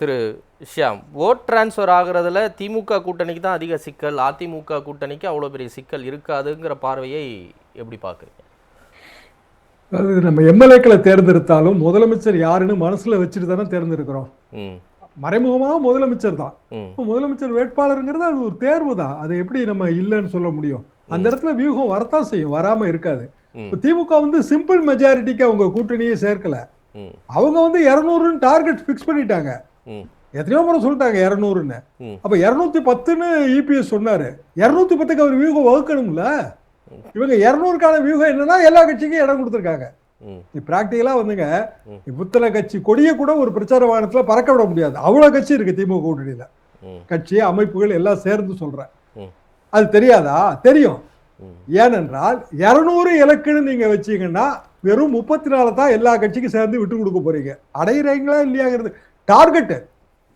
திரு Shyam, vote transfer ஆகுறதுல திமுக கூட்டணிக்கு தான் அதிக சிக்கல், அதிமுக கூட்டணிக்கு அவ்வளோ பெரிய சிக்கல் இருக்காதுங்கிற பார்வையை எப்படி பார்க்குறீங்க? அது நம்ம எம்எல்ஏக்களை தேர்ந்தெடுத்தாலும் முதலமைச்சர் யாருன்னு மனசுல வச்சுட்டு தானே தேர்ந்தெடுக்கிறோம். மறைமுகமாக முதலமைச்சர் தான். முதலமைச்சர் வேட்பாளருங்கிறது அது ஒரு தேர்வு தான். அதை எப்படி நம்ம இல்லைன்னு சொல்ல முடியும்? அந்த இடத்துல வியூகம் வரத்தான் செய்யும், வராம இருக்காது. திமுக வந்து சிம்பிள் மெஜாரிட்டிக்கு அவங்க கூட்டணியே சேர்க்கல. அவங்க வந்து 200 டார்கெட் பிக்ஸ் பண்ணிட்டாங்க. எத்தனையோ முறை சொல்லிட்டாங்க 200ன்னு. அப்ப 210ன்னு இபிஎஸ் சொன்னாரு. 210க்கு அவர் வியூகம் வகுக்கணும்ல. இவங்க 200க்கான வியூகம் என்னன்னா எல்லா கட்சிக்கும் இடம் கொடுத்துருக்காங்க. பிராக்டிகலா வந்துங்க, புத்தள கட்சி கொடிய கூட ஒரு பிரச்சார வாகனத்துல பறக்க விட முடியாது. அவ்வளவு கட்சி இருக்கு திமுக கூட்டணியில. கட்சி அமைப்புகள் எல்லாம் சேர்ந்து சொல்றேன். அது தெரியாதா? தெரியும். ஏனென்றால் 200 இலக்குன்னு நீங்க வச்சீங்கன்னா வெறும் 34 தான் எல்லா கட்சிக்கும் சேர்ந்து விட்டு கொடுக்க போறீங்க. அடையிறீங்களா இல்லையாங்கிறது டார்கெட்.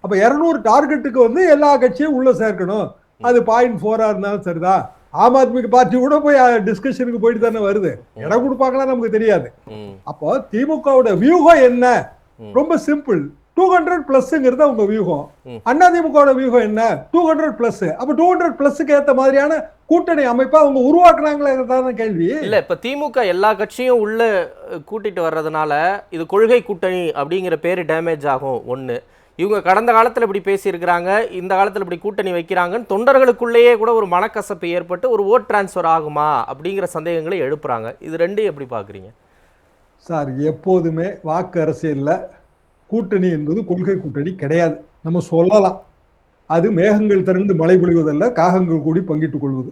அப்ப 200 டார்கெட்டுக்கு வந்து எல்லா கட்சியும் உள்ள சேர்க்கணும். அது 0.4 இருந்தாலும் சரிதான். ஆம் ஆத்மி பார்ட்டி கூட போய் டிஸ்கஷனுக்கு போயிட்டு தானே வருது. இடம் கொடுப்பாங்களா நமக்கு தெரியாது. அப்போ திமுகவோட வியூகம் என்ன? ரொம்ப சிம்பிள். 200 பிளஸ்ங்கிறது அவங்க வியூகம். அண்ணா திமுகவோட வியூகம் என்ன? 200 பிளஸ். அப்ப 200 பிளஸ்க்கு ஏத்த மாதிரியான கூட்டணி அமைப்பா அவங்க உருவாக்குனாங்களே கேள்வி. இல்ல, இப்ப திமுக எல்லா கட்சியும் உள்ள கூட்டிட்டு வர்றதுனால இது கொள்கை கூட்டணி அப்படிங்கிற பேரு டேமேஜ் ஆகும். ஒண்ணு, இவங்க கடந்த காலத்தில் இப்படி பேசியிருக்கிறாங்க, இந்த காலத்தில் இப்படி கூட்டணி வைக்கிறாங்கன்னு தொண்டர்களுக்குள்ளேயே கூட ஒரு மனக்கசப்பு ஏற்பட்டு ஒரு ஓட் டிரான்ஸ்ஃபர் ஆகுமா அப்படிங்கிற சந்தேகங்களை எழுப்புறாங்க. இது ரெண்டையும் எப்படி பார்க்குறீங்க சார்? எப்போதுமே வாக்கு அரசியலில் கூட்டணி என்பது கொள்கை கூட்டணி கிடையாது. நம்ம சொல்லலாம், அது மேகங்கள் திரண்டு மழை பொழிவதல்ல, காகங்கள் கூடி பங்கிட்டுக் கொள்வது.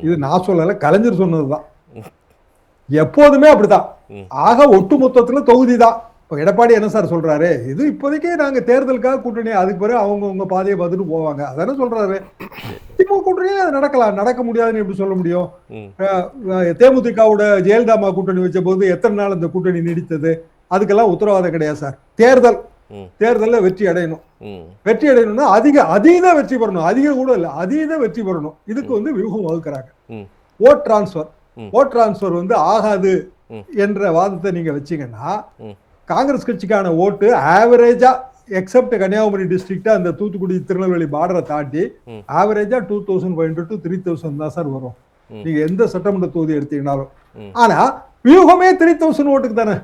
இது நான் சொல்லலை, கலைஞர் சொன்னதுதான். எப்போதுமே அப்படிதான். ஆக ஒட்டுமொத்தத்துல தொகுதி தான். இப்போ எடப்பாடி என்ன சார் சொல்றாரு? இது இப்போதைக்கு நாங்க தேர்தலுக்காக கூட்டணி, அதுக்கு பிறகு அவங்க பாதையை பார்த்துட்டு போவாங்க, அதானே சொல்றாரு. திமுக கூட்டணியே அது நடக்கலாம், நடக்க முடியாதுன்னு எப்படி சொல்ல முடியும்? தேமுதிகவோட ஜெயலலிதா கூட்டணி வச்ச போது எத்தனை நாள் அந்த கூட்டணி நீடித்தது? அதுக்கெல்லாம் உத்தரவாதம் கிடையாது சார். தேர்தலில் வெற்றி அடையணும். வெற்றி அடையணும்னா அதீத வெற்றி பெறணும். அதிக கூட இல்லை, அதீத வெற்றி பெறணும். இதுக்கு வந்து வியூகம் வகுக்கிறாங்க. ஓட் டிரான்ஸ்ஃபர் வந்து ஆகாது என்ற வாதத்தை நீங்க வச்சீங்கன்னா, காங்கிரஸ் கட்சிக்கான ஓட்டு ஆவரேஜா எக்ஸப்ட் கன்னியாகுமரி டிஸ்ட்ரிக்ட், அந்த தூத்துக்குடி திருநெல்வேலி பார்டரை தாண்டி ஆவரேஜா 2500 to 3000 தான் சார் வரும். நீங்க எந்த சட்டமன்ற தொகுதி எடுத்தீங்கன்னாலும். ஆனா வியூகமே 3000 ஓட்டுக்கு தானே.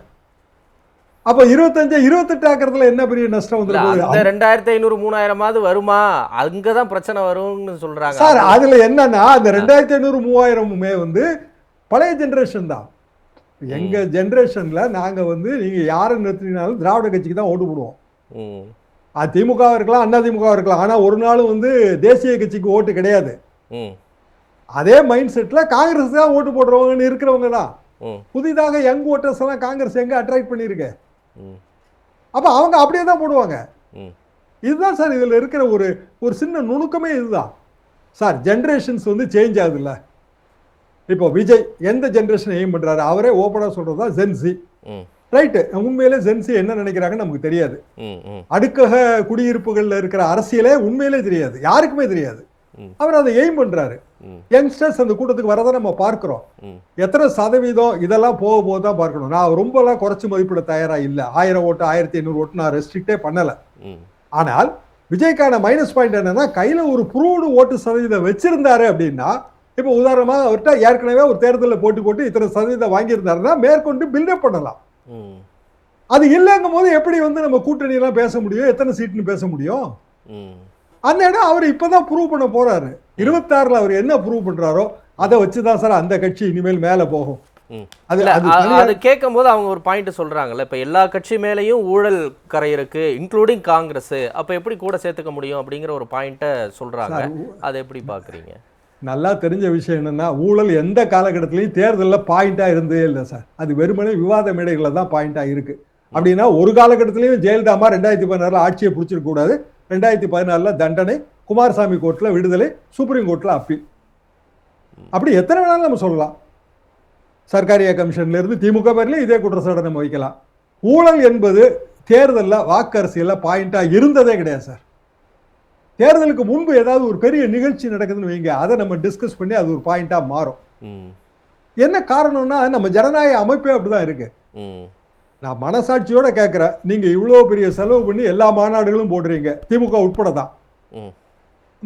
அப்ப 25-28 ஆக்கிறதுல என்ன பெரிய நஷ்டம் வந்துருக்கு? 2500 3000 வருமா? அங்கதான் பிரச்சனை வரும்னு சொல்றாங்க சார். அதுல என்னன்னா, அந்த 2500 3000மே வந்து பழைய ஜெனரேஷன் தான். எங்க ஜெனரேஷன்ல நாங்க வந்து நீங்க யாரை நிறுத்தினாலும் திராவிட கட்சிக்கு தான் ஓட்டு போடுவோம். அது திமுக இருக்கலாம், அண்ணா திமுக இருக்கலாம். ஆனா ஒரு நாளும் வந்து தேசிய கட்சிக்கு ஓட்டு கிடையாது. அதே மைண்ட் செட்ல காங்கிரஸ் தான் ஓட்டு போடுறவங்கன்னு இருக்கிறவங்க தான். புதிதாக யங் ஓட்டர்ஸ் எல்லாம் காங்கிரஸ் எங்க அட்ராக்ட் பண்ணிருக்கு? அப்ப அவங்க அப்படியே தான் போடுவாங்க. இதுதான் சார் இதுல இருக்கிற ஒரு சின்ன நுணுக்கமே இதுதான் சார். ஜெனரேஷன்ஸ் வந்து சேஞ்ச் ஆகுதுல்ல. இப்போ விஜய் எந்த ஜெனரேஷன் எய்ம் பண்றாரு? அவரே ஓபனா சொல்றதா ஜென்சி. ரைட்டு. உண்மையிலே ஜென்சி என்ன நினைக்கிறாங்கன்னு நமக்கு தெரியாது. அடுக்கக குடியிருப்புகள்ல இருக்கிற அரசியலே உண்மையிலே தெரியாது, யாருக்குமே தெரியாது. அவர் அதை எய்ம் பண்றாரு. யங்ஸ்டர்ஸ் அந்த கூட்டத்துக்கு வரதை நம்ம பார்க்கிறோம். எத்தனை சதவீதம் இதெல்லாம் போக தான் பார்க்கணும். நான் ரொம்ப எல்லாம் குறைச்சு மதிப்பிட தயாரா இல்ல. 1000 ஓட்டு 1500 ஓட்டு நான் ரெஸ்ட்ரிக்டே பண்ணல. ஆனால் விஜய்க்கான மைனஸ் பாயிண்ட் என்னன்னா, கையில ஒரு ப்ரூவ்டு ஓட்டு சதவீதம் வச்சிருந்தாரு அப்படின்னா, இப்ப உதாரணமா அவர்கிட்ட ஏற்கனவே ஒரு தேர்தலில் போட்டு இத்தனை சதவீதம் வாங்கியிருந்தாருன்னா மேற்கொண்டு பில்டப் பண்ணலாம். அது இல்லைங்கும் போது எப்படி வந்து நம்ம கூட்டணி எல்லாம் பேச முடியும்? எத்தனை சீட்னு பேச முடியும்? அந்த இடம் அவர் இப்பதான் ப்ரூவ் பண்ண போறாரு. 26ல அவர் என்ன ப்ரூவ் பண்றாரோ அதை வச்சுதான் சார் அந்த கட்சி இனிமேல் மேல போகும். அது கேட்கும் போது அவங்க ஒரு பாயிண்ட் சொல்றாங்கல்ல, இப்ப எல்லா கட்சி மேலையும் ஊழல் கரை இருக்கு, இன்க்ளூடிங் காங்கிரஸ். அப்ப எப்படி கூட சேர்த்துக்க முடியும் அப்படிங்கிற ஒரு பாயிண்ட சொல்றாங்க. அதை எப்படி பாக்குறீங்க? நல்லா தெரிஞ்ச விஷயம் என்னன்னா, ஊழல் எந்த காலகட்டத்திலையும் தேர்தலில் பாயிண்டா இருந்தே இல்லை சார். அது வெறுமனே விவாத மேடைகளில் தான் பாயிண்டா இருக்கு. அப்படின்னா ஒரு காலகட்டத்திலையும் ஜெயலலிதா 2016 ஆட்சியை பிடிச்சிருக்க கூடாது. 2014 தண்டனை, குமாரசாமி கோர்ட்ல விடுதலை, சுப்ரீம் கோர்ட்ல அப்பீல். அப்படி எத்தனை வேணாலும் நம்ம சொல்லலாம். சர்க்காரிய கமிஷன்ல இருந்து திமுக பேர்லயும் இதே குற்றச்சாட்டை நம்ம வைக்கலாம். ஊழல் என்பது தேர்தலில் வாக்கு அரசியல்ல பாயிண்டா இருந்ததே கிடையாது சார். தேர்தலுக்கு முன்பு ஏதாவது ஒரு பெரிய நிகழ்ச்சி நடக்குதுன்னு வைங்க, அதை நம்ம டிஸ்கஸ் பண்ணி அது ஒரு பாயிண்டா மாறும். என்ன காரணம்னா, நம்ம ஜனநாயக அமைப்பே அப்படிதான் இருக்கு. நான் மனசாட்சியோட கேட்குறேன், நீங்க இவ்வளோ பெரிய செலவு பண்ணி எல்லா மாநாடுகளும் போடுறீங்க, திமுக உட்பட தான்.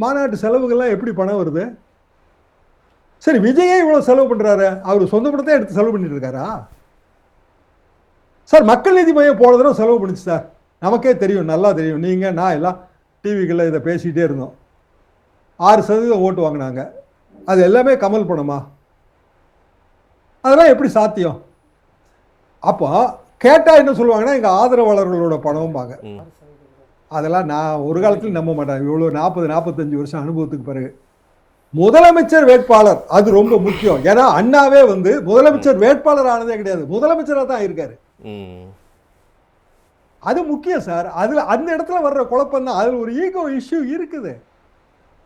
மாநாட்டு செலவுகள்லாம் எப்படி பணம் வருது? சரி, விஜயே இவ்வளோ செலவு பண்றாரு, அவர் சொந்த பணத்தை எடுத்து செலவு பண்ணிட்டு இருக்காரா? சார், மக்கள் நீதி மையம் போன தடவை செலவு பண்ணுச்சு சார், நமக்கே தெரியும், நல்லா தெரியும். நீங்க நான் எல்லாம் டிவிகளில் இதை பேசிக்கிட்டே இருந்தோம். 6% ஓட்டு வாங்கினாங்க. அது எல்லாமே கமல் பணமா? அதெல்லாம் எப்படி சாத்தியம்? அப்போ கேட்டா என்ன சொல்லுவாங்கன்னா, எங்க ஆதரவாளர்களோட பணம்பாங்க. அதெல்லாம் நான் ஒரு காலத்தில் நம்ப மாட்டேன். இவ்வளோ 40-45 வருஷம் அனுபவத்துக்கு பிறகு முதலமைச்சர் வேட்பாளர் அது ரொம்ப முக்கியம். ஏன்னா அண்ணாவே வந்து முதலமைச்சர் வேட்பாளர் ஆனதே கிடையாது, முதலமைச்சராக தான் இருக்காரு. அது முக்கியம் சார். அதுல அந்த இடத்துல வர்ற குழப்பம் தான். அதுல ஒரு ஈகோ இஷ்யூ இருக்குது.